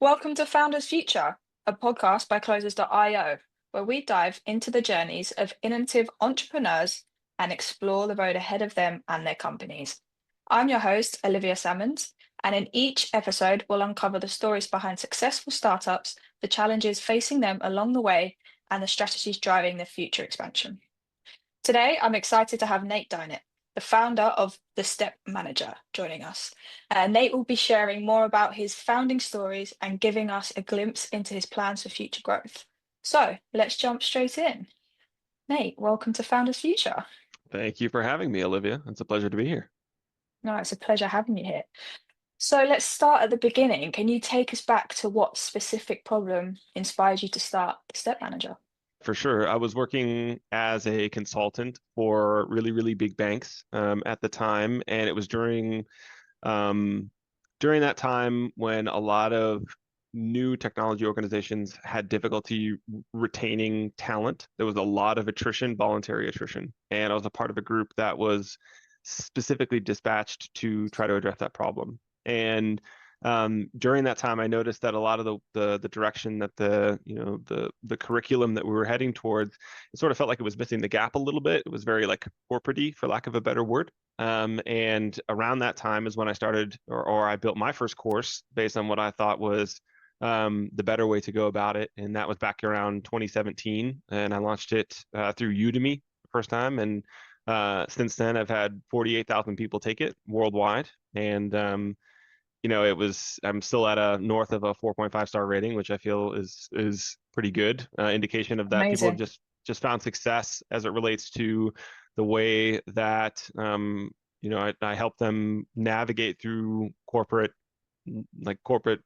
Welcome to Founders Future, a podcast by Closers.io, where we dive into the journeys of innovative entrepreneurs and explore the road ahead of them and their companies. I'm your host, Olivia Sammons, and in each episode, we'll uncover the stories behind successful startups, the challenges facing them along the way, and the strategies driving their future expansion. Today, I'm excited to have Nate Dinet, the founder of The Step Manager, joining us. Nate will be sharing more about his founding stories and giving us a glimpse into his plans for future growth. So let's jump straight in. Nate, welcome to Founders Future. Thank you for having me, Olivia. It's a pleasure to be here. No, it's a pleasure having you here. So let's start at the beginning. Can you take us back to what specific problem inspired you to start The Step Manager? For sure. I was working as a consultant for really, really big banks at the time, and it was um, during that time when a lot of new technology organizations had difficulty retaining talent. There was a lot of attrition, voluntary attrition, and I was a part of a group that was specifically dispatched to try to address that problem. And during that time, I noticed that a lot of the direction that the curriculum that we were heading towards, it sort of felt like it was missing the gap a little bit. It was very like corporate-y, for lack of a better word. And around that time is when I started, or I built my first course based on what I thought was the better way to go about it. And that was back around 2017, and I launched it through Udemy the first time. And since then, I've had 48,000 people take it worldwide, and I'm still at a north of a 4.5 star rating, which I feel is pretty good indication of that people have Amazing. just found success as it relates to the way that I help them navigate through corporate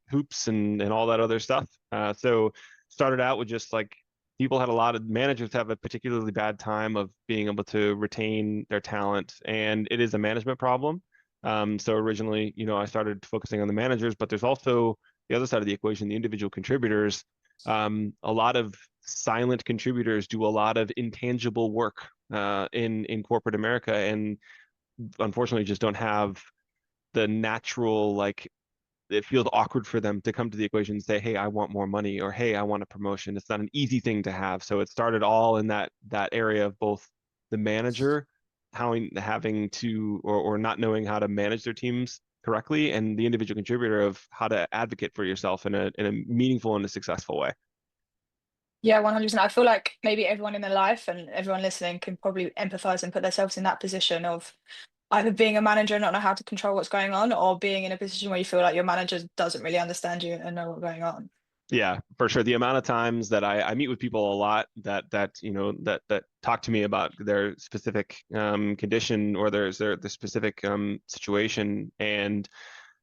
hoops and all that other stuff. So started out with just like people had a lot of managers have a particularly bad time of being able to retain their talent, and it is a management problem. So originally, I started focusing on the managers, but there's also the other side of the equation, the individual contributors. A lot of silent contributors do a lot of intangible work in corporate America, and unfortunately, just don't have the natural like. It feels awkward for them to come to the equation and say, "Hey, I want more money," or "Hey, I want a promotion." It's not an easy thing to have. So it started all in that area of both the manager having to or not knowing how to manage their teams correctly, and the individual contributor of how to advocate for yourself in a meaningful and a successful way. Yeah, 100%. I feel like maybe everyone in their life and everyone listening can probably empathize and put themselves in that position of either being a manager and not know how to control what's going on, or being in a position where you feel like your manager doesn't really understand you and know what's going on. Yeah, for sure. The amount of times that I meet with people a lot that talk to me about their specific condition or their specific situation, and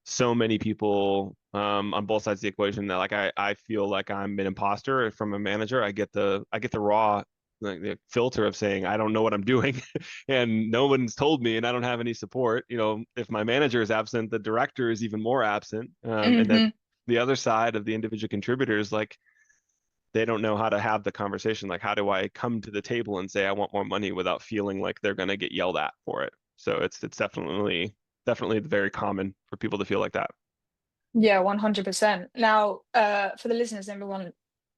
so many people on both sides of the equation that like I feel like I'm an imposter from a manager. I get the raw like the filter of saying I don't know what I'm doing and no one's told me and I don't have any support. If my manager is absent, the director is even more absent. And then Hmm. the other side of the individual contributors, like they don't know how to have the conversation. Like, how do I come to the table and say I want more money without feeling like they're going to get yelled at for it? So it's definitely very common for people to feel like that. Yeah, 100%. Now, for the listeners, everyone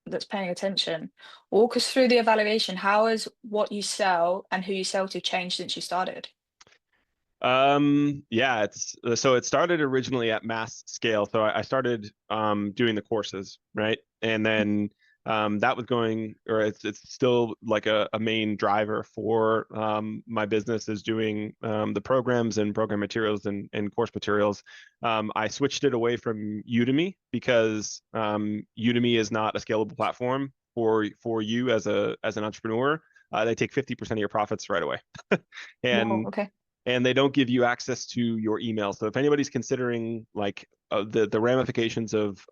that's paying attention, walk us through the evaluation. How has what you sell and who you sell to changed since you started? Yeah, it started originally at mass scale. So I started doing the courses, right? And then that was going, or it's still like a main driver for my business is doing the programs and program materials and course materials. I switched it away from Udemy because Udemy is not a scalable platform for you as an entrepreneur. They take 50% of your profits right away. Wow, And okay. and they don't give you access to your email. So if anybody's considering like the ramifications of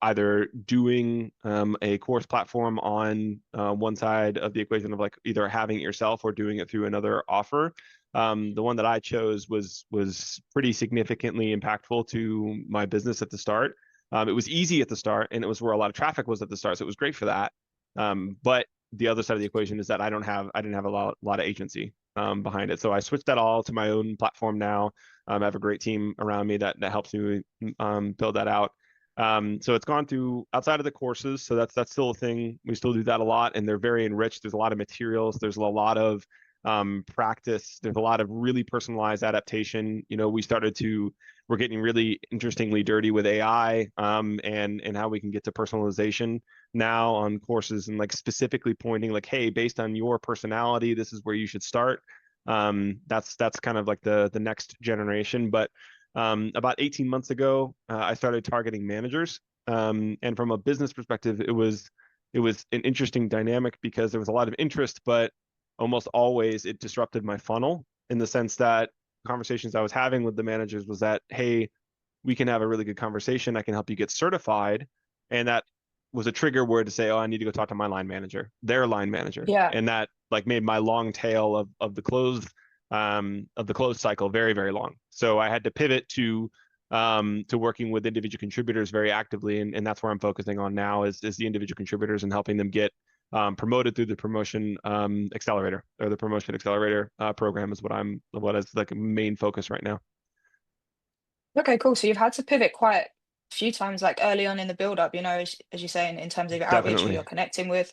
either doing a course platform on one side of the equation of like either having it yourself or doing it through another offer, the one that I chose was pretty significantly impactful to my business at the start. It was easy at the start, and it was where a lot of traffic was at the start, so it was great for that. But the other side of the equation is that I didn't have a lot of agency behind it. So I switched that all to my own platform now. I have a great team around me that helps me build that out. So it's gone through outside of the courses. So that's still a thing. We still do that a lot, and they're very enriched. There's a lot of materials. There's a lot of practice. There's a lot of really personalized adaptation. We're getting really interestingly dirty with AI, and how we can get to personalization now on courses, and like specifically pointing like, hey, based on your personality, this is where you should start. That's kind of like the next generation. But about 18 months ago, I started targeting managers. And from a business perspective, it was an interesting dynamic because there was a lot of interest, but almost always it disrupted my funnel in the sense that conversations I was having with the managers was that, hey, we can have a really good conversation. I can help you get certified. And that was a trigger word to say, oh, I need to go talk to my line manager, their line manager. Yeah. And that like made my long tail of the close cycle very, very long. So I had to pivot to working with individual contributors very actively. And that's where I'm focusing on now is the individual contributors and helping them get promoted through the promotion accelerator, or the promotion accelerator program is what is like a main focus right now. Okay, cool. So you've had to pivot quite a few times, like early on in the build up, as you say, in terms of your outreach, who you're Definitely. connecting with.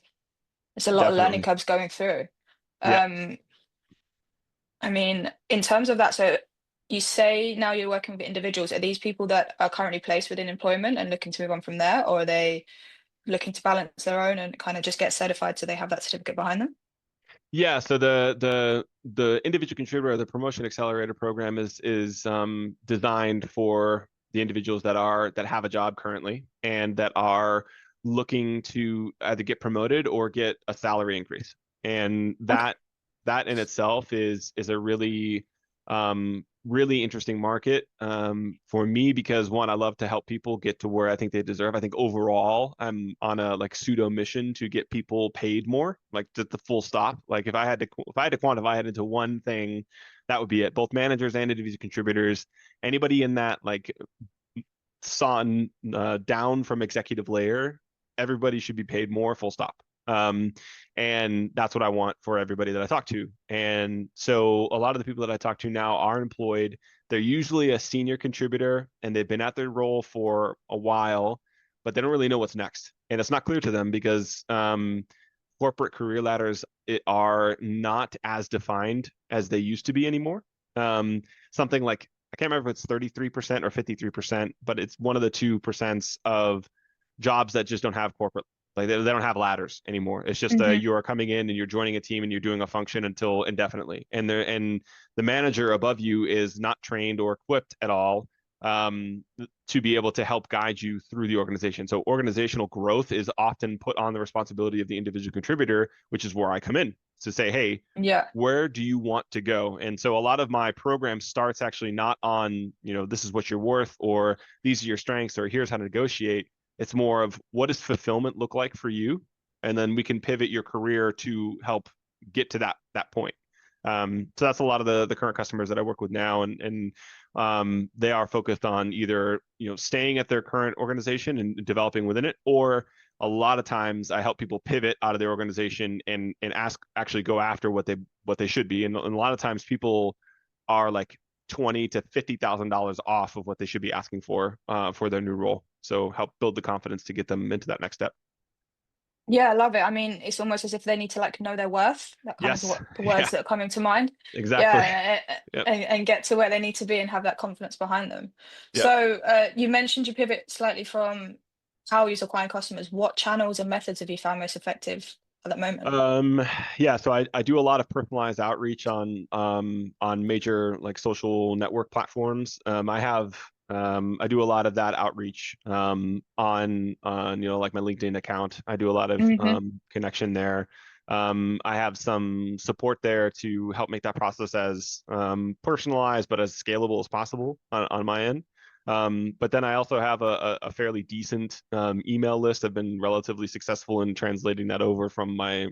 It's a lot of learning Definitely. curves going through. Yeah. Um, I mean, in terms of that, so you say now you're working with individuals. Are these people that are currently placed within employment and looking to move on from there, or are they looking to balance their own and kind of just get certified so they have that certificate behind them? Yeah, so the individual contributor, the promotion accelerator program is designed for the individuals that have a job currently and that are looking to either get promoted or get a salary increase. And Okay. that in itself is a really interesting market for me because one, I love to help people get to where I think they deserve. I think overall, I'm on a like pseudo mission to get people paid more, like the full stop. Like if I had to quantify it into one thing, that would be it. Both managers and individual contributors, anybody in that like son down from executive layer, everybody should be paid more, full stop. Um, and that's what I want for everybody that I talk to. And so a lot of the people that I talk to now are employed. They're usually a senior contributor and they've been at their role for a while, but they don't really know what's next. And it's not clear to them because corporate career ladders are not as defined as they used to be anymore. Something like I can't remember if it's 33% or 53%, but it's one of the 2% of jobs that just don't have corporate, like they don't have ladders anymore. It's just Hmm. you are coming in and you're joining a team and you're doing a function until indefinitely. And the manager above you is not trained or equipped at all to be able to help guide you through the organization. So organizational growth is often put on the responsibility of the individual contributor, which is where I come in to say, hey, Yeah. where do you want to go? And so a lot of my program starts actually not on, this is what you're worth or these are your strengths or here's how to negotiate. It's more of what does fulfillment look like for you? And then we can pivot your career to help get to that point. So that's a lot of the current customers that I work with now, and they are focused on either staying at their current organization and developing within it, or a lot of times I help people pivot out of their organization and actually go after what they should be. And a lot of times people are like 20 to $50,000 off of what they should be asking for their new role. So help build the confidence to get them into that next step. Yeah, I love it. I mean, it's almost as if they need to like know their worth. That kind of Yes. what the Yeah, words that are coming to mind. exactly. Yeah, Yep. and get to where they need to be and have that confidence behind them. Yep. So, you mentioned you pivot slightly from how you acquire customers. What channels and methods have you found most effective at the moment? Um, yeah, so I do a lot of personalized outreach on major like social network platforms. I do a lot of that outreach on like my LinkedIn account. I do a lot of Hmm. connection there. I have some support there to help make that process as personalized but as scalable as possible on my end. But then I also have a fairly decent email list. I've been relatively successful in translating that over from my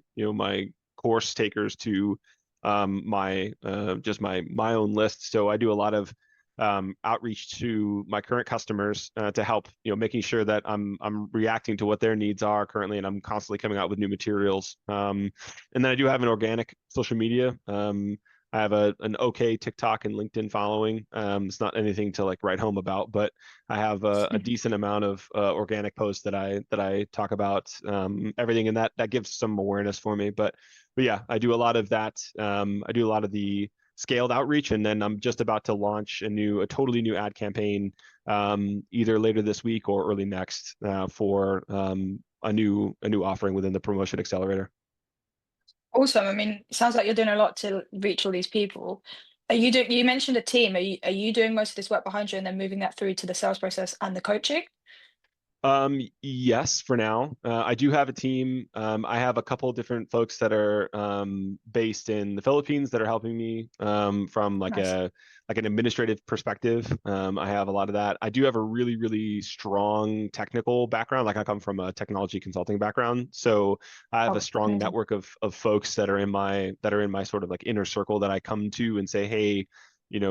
course takers to my just my own list. So I do a lot of outreach to my current customers to help making sure that I'm reacting to what their needs are currently, and I'm constantly coming out with new materials. And then I do have an organic social media. I have an okay TikTok and LinkedIn following. It's not anything to like write home about, but I have a decent amount of organic posts that I talk about everything, and that gives some awareness for me. But yeah, I do a lot of that. I do a lot of the scaled outreach, and then I'm just about to launch a totally new ad campaign either later this week or early next for a new offering within the promotion accelerator. Awesome. I mean, it sounds like you're doing a lot to reach all these people. You mentioned a team. Are you doing most of this work behind you and then moving that through to the sales process and the coaching? Yes, for now. I do have a team. I have a couple of different folks that are based in the Philippines that are helping me from Nice. like an administrative perspective. I have a lot of that. I do have a really, really strong technical background. Like I come from a technology consulting background, so I have a Oh, strong amazing. network of folks that are in my sort of like inner circle that I come to and say, hey,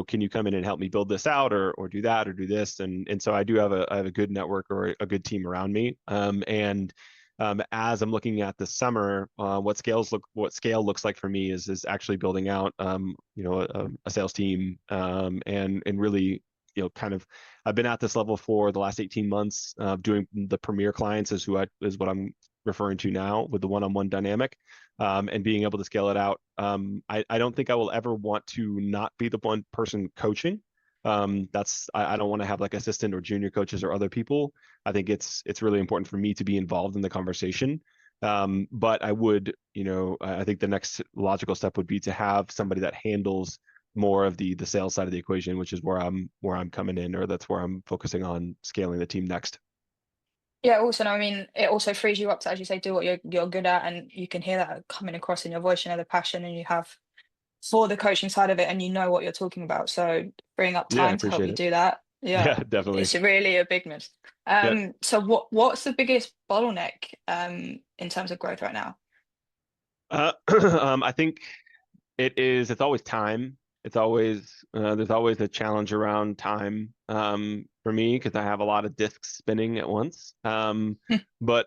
can you come in and help me build this out or do that or do this? And so I have a good network or a good team around me. And as I'm looking at the summer, what scale looks like for me is actually building out a sales team and really kind of I've been at this level for the last 18 months doing the premier clients is what I'm referring to now with the one-on-one dynamic and being able to scale it out. I don't think I will ever want to not be the one person coaching. I don't want to have like assistant or junior coaches or other people. I think it's really important for me to be involved in the conversation. But I think the next logical step would be to have somebody that handles more of the sales side of the equation, which is where I'm coming in, or that's where I'm focusing on scaling the team next. Yeah, also, I mean, it also frees you up to, as you say, do what you're good at, and you can hear that coming across in your voice. You know the passion, and you have for the coaching side of it, and you know what you're talking about. So freeing up Yeah, I time to help appreciate you it. do that, Yeah, yeah, definitely. it's really a big miss. Yep. So what's the biggest bottleneck in terms of growth right now? I think it's always time. It's always there's always a challenge around time for me because I have a lot of disks spinning at once. But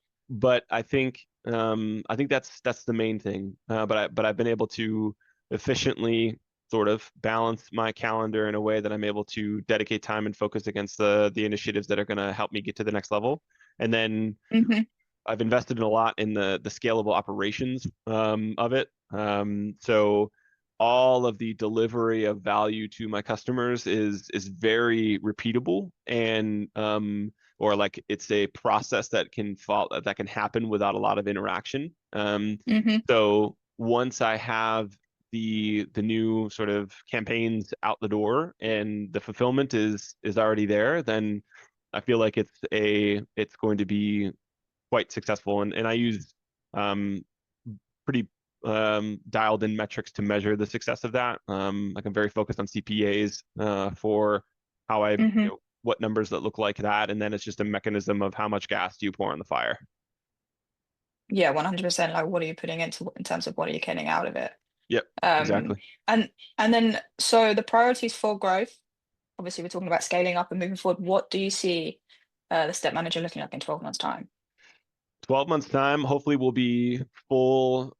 I think that's the main thing. But I've been able to efficiently sort of balance my calendar in a way that I'm able to dedicate time and focus against the initiatives that are going to help me get to the next level. And then Hmm. I've invested in a lot in the scalable operations of it. So all of the delivery of value to my customers is very repeatable and or like it's a process that can happen without a lot of interaction. Hmm. So once I have the new sort of campaigns out the door and the fulfillment is already there, then I feel like it's going to be quite successful. And I use um, pretty dialed in metrics to measure the success of that. Like I'm very focused on CPAs for how Hmm. what numbers that look like that. And then it's just a mechanism of how much gas do you pour on the fire. Yeah, 100%. Like, what are you putting into in terms of what are you getting out of it? Yep, Um, exactly. and then so the priorities for growth. Obviously, we're talking about scaling up and moving forward. What do you see the step manager looking like in 12 months' time? 12 months time, hopefully we'll be full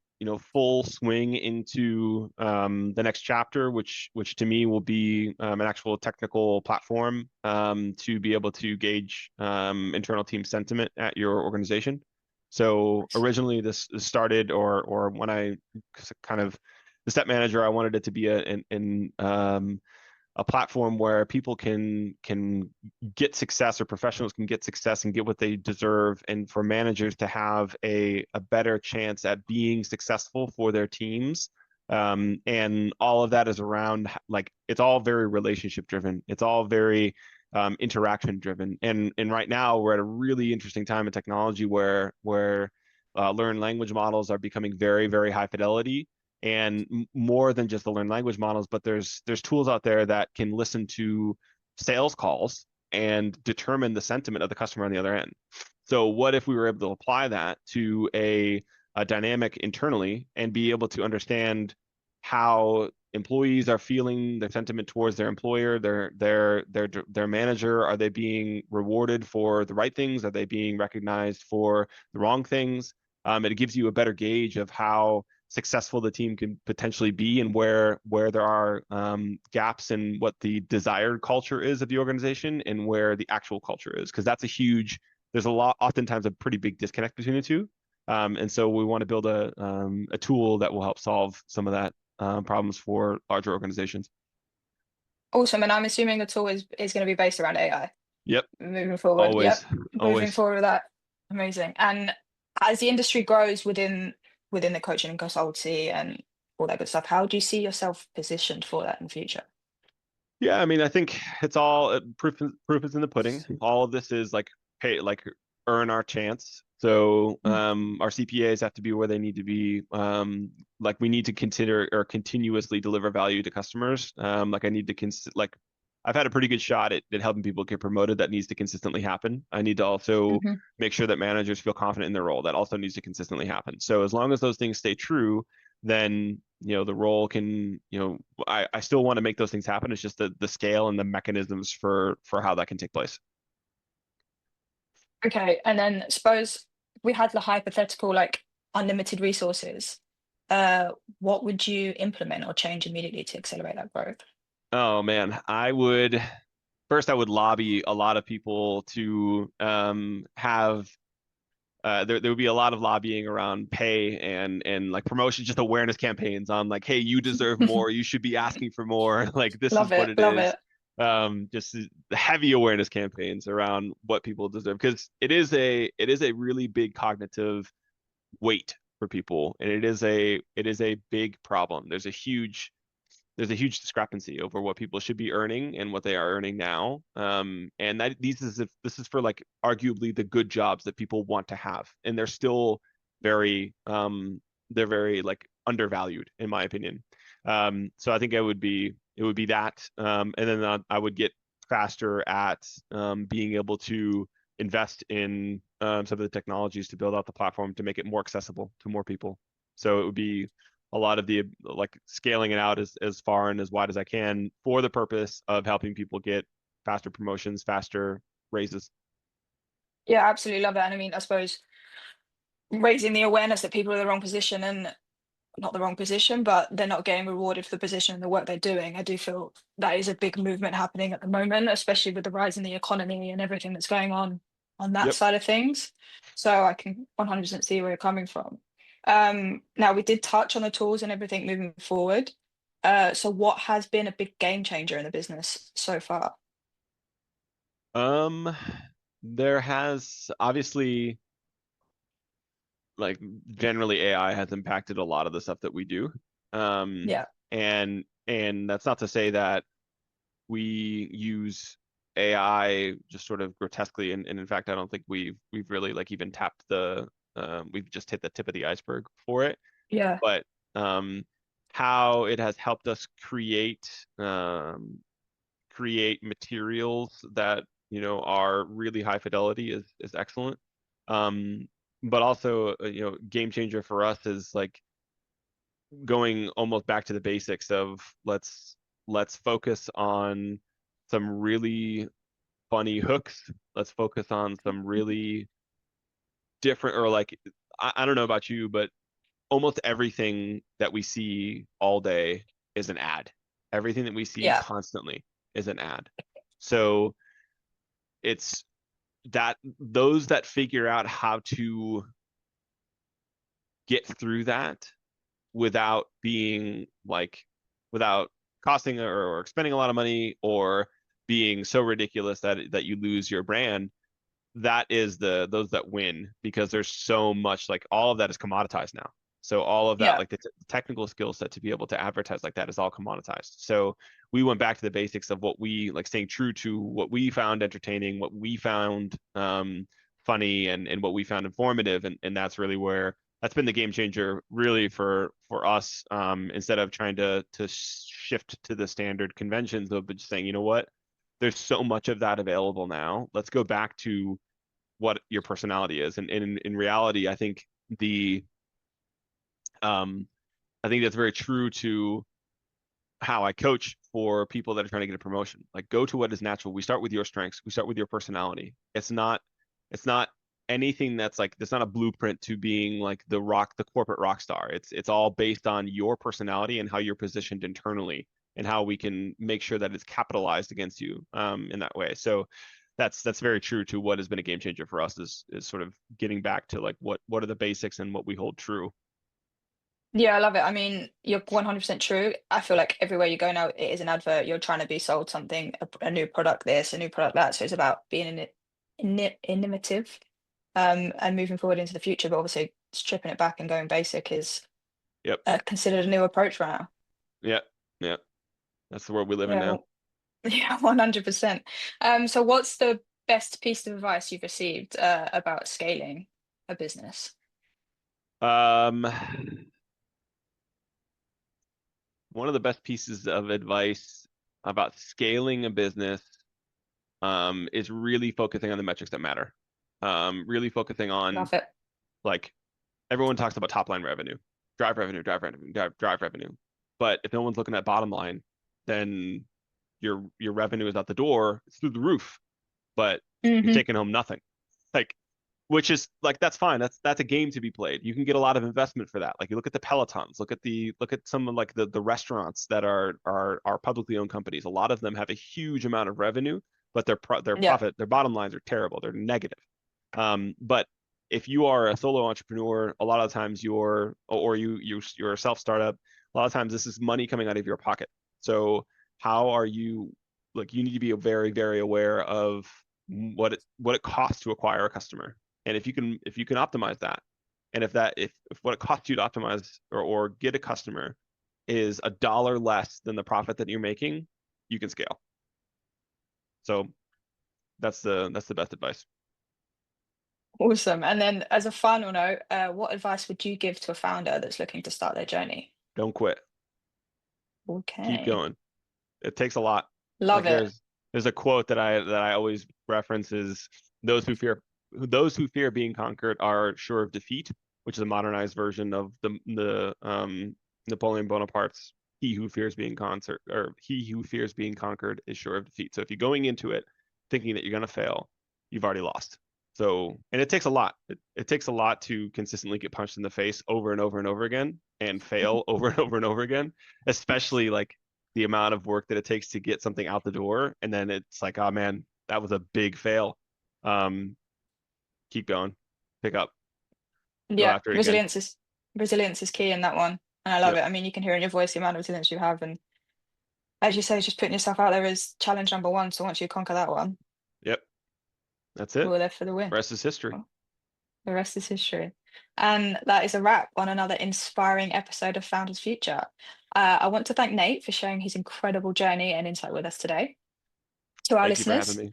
swing into the next chapter, which to me will be an actual technical platform to be able to gauge internal team sentiment at your organization. So Nice. originally this started, or when I kind of the step manager, I wanted it to be a platform where people can get success, or professionals can get success and get what they deserve, and for managers to have a better chance at being successful for their teams. And all of that is around like it's all very relationship driven. It's all very interaction driven. And right now we're at a really interesting time in technology where learned language models are becoming very, very high fidelity and more than just the learned language models, but there's tools out there that can listen to sales calls and determine the sentiment of the customer on the other end. So what if we were able to apply that to a dynamic internally and be able to understand how employees are feeling their sentiment towards their employer, their manager? Are they being rewarded for the right things? Are they being recognized for the wrong things? It gives you a better gauge of how successful the team can potentially be, and where there are gaps in what the desired culture is of the organization and where the actual culture is, because that's a huge, there's a lot, oftentimes a pretty big disconnect between the two. And so we want to build a tool that will help solve some of that problems for larger organizations. Awesome. And I'm assuming the tool is going to be based around AI Yep, moving forward. always, Yep. Moving always. forward with that. Amazing. And as the industry grows within the coaching and consultancy and all that good stuff, how do you see yourself positioned for that in the future? Yeah, I mean, I think it's all proof is in the pudding. All of this is like pay, like earn our chance. So Mm. our CPAs have to be where they need to be. Like we need to consider or continuously deliver value to customers. Like I need to like I've had a pretty good shot at helping people get promoted. That needs to consistently happen. I need to also Hmm. make sure that managers feel confident in their role. That also needs to consistently happen. So as long as those things stay true, then the role can, I still want to make those things happen. It's just the scale and the mechanisms for how that can take place. Okay. And then suppose we had the hypothetical like unlimited resources. Uh, what would you implement or change immediately to accelerate that growth? Oh man, I would lobby a lot of people to have there would be a lot of lobbying around pay and like promotion, just awareness campaigns on like, hey, you deserve more, you should be asking for more, like this is Love what it. it Love is. it. Just heavy awareness campaigns around what people deserve, because it is a really big cognitive weight for people, and it is a big problem. There's a huge discrepancy over what people should be earning and what they are earning now. And this is for like arguably the good jobs that people want to have, and they're still very they're very like undervalued in my opinion. So I think it would be that, and then I would get faster at being able to invest in some of the technologies to build out the platform to make it more accessible to more people. So it would be a lot of the like scaling it out as far and as wide as I can for the purpose of helping people get faster promotions, faster raises. Yeah, absolutely love that. And I mean, I suppose raising the awareness that people are in the wrong position and not the wrong position, but they're not getting rewarded for the position and the work they're doing. I do feel that is a big movement happening at the moment, especially with the rise in the economy and everything that's going on that Yep. side of things. So I can 100% see where you're coming from. Now we did touch on the tools and everything moving forward. So what has been a big game changer in the business so far? Um, there has obviously, like, generally AI has impacted a lot of the stuff that we do. Um, Yeah, and that's not to say that we use AI just sort of grotesquely, and in fact, I don't think we've really like even tapped we've just hit the tip of the iceberg for it. yeah, But um, how it has helped us create materials that are really high fidelity is excellent. Um, but also, game changer for us is like going almost back to the basics of let's focus on some really funny hooks. Let's focus on some really different, or like I don't know about you, but almost everything that we see all day is an ad. Everything that we see yeah, constantly is an ad. So it's that those that figure out how to get through that without being like without costing or spending a lot of money or being so ridiculous that you lose your brand, that is those that win, because there's so much, like all of that is commoditized now. So all of that, yeah, like the technical skill set to be able to advertise like that is all commoditized. So we went back to the basics of what we like, staying true to what we found entertaining, what we found funny, and what we found informative, and that's really where that's been the game changer really for us. Instead of trying to shift to the standard conventions of just saying, you know what, there's so much of that available now. Let's go back to what your personality is. And in reality, the um I think that's very true to how I coach for people that are trying to get a promotion. Like, go to what is natural. We start with your strengths. We start with your personality. It's not anything that's like there's not a blueprint to being like the corporate rock star. It's all based on your personality and how you're positioned internally and how we can make sure that it's capitalized against you in that way. So that's very true to what has been a game changer for us is sort of getting back to like what are the basics and what we hold true. Yeah, I love it. I mean, you're 100% true. I feel like everywhere you go now, it is an advert. You're trying to be sold something, a new product this, a new product that. So it's about being innovative, and moving forward into the future. But obviously, stripping it back and going basic is Yep. considered a new approach right now. Yeah. Yeah. That's the world we live in Yeah, now. yeah, 100%. So what's the best piece of advice you've received about scaling a business? Um, one of the best pieces of advice about scaling a business is really focusing on the metrics that matter. Really focusing on Love it. like everyone talks about top line revenue, drive revenue, drive revenue, drive revenue. But if no one's looking at bottom line, then your revenue is out the door, it's through the roof, but you're Hmm. taking home nothing. Like which is like that's fine. That's a game to be played. You can get a lot of investment for that. Like you look at the Pelotons, look at some of like the restaurants that are publicly owned companies. A lot of them have a huge amount of revenue, but Yeah. their bottom lines are terrible. They're negative. But if you are a solo entrepreneur, a lot of times you're a self startup. A lot of times this is money coming out of your pocket. So how are you like you need to be very, very aware of what it costs to acquire a customer. And if you can optimize that, and if what it costs you to optimize or get a customer is $1 less than the profit that you're making, you can scale. So that's the best advice. Awesome. And then as a final note, what advice would you give to a founder that's looking to start their journey? Don't quit. Keep Okay. going. It takes a lot. Love Like it. there's a quote that I always reference is those who fear being conquered are sure of defeat, which is a modernized version of the Napoleon Bonaparte's he who fears being conquered is sure of defeat. So if you're going into it thinking that you're gonna fail, you've already lost. So and it takes a lot. It takes a lot to consistently get punched in the face over and over and over again and fail over and over and over again, especially like the amount of work that it takes to get something out the door and then it's like oh man that was a big fail. um Keep going, pick up, go Yeah, after it again. resilience is key in that one. And I love Yep. it. I mean, you can hear in your voice the amount of resilience you have. And as you say, just putting yourself out there is challenge number one. So once you conquer that one, Yep, that's it. we're there for the win. Rest is history. Well, the rest is history. And that is a wrap on another inspiring episode of Founders Future. I want to thank Nate for sharing his incredible journey and insight with us today. To our Thank you for having listeners, me.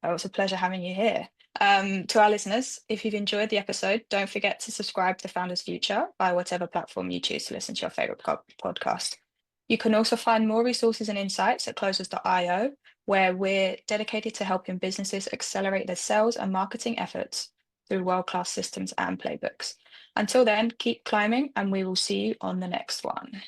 oh, it's a pleasure having you here. To our listeners, if you've enjoyed the episode, don't forget to subscribe to Founders Future by whatever platform you choose to listen to your favorite podcast. You can also find more resources and insights at closers.io, where we're dedicated to helping businesses accelerate their sales and marketing efforts through world-class systems and playbooks. Until then, keep climbing, and we will see you on the next one.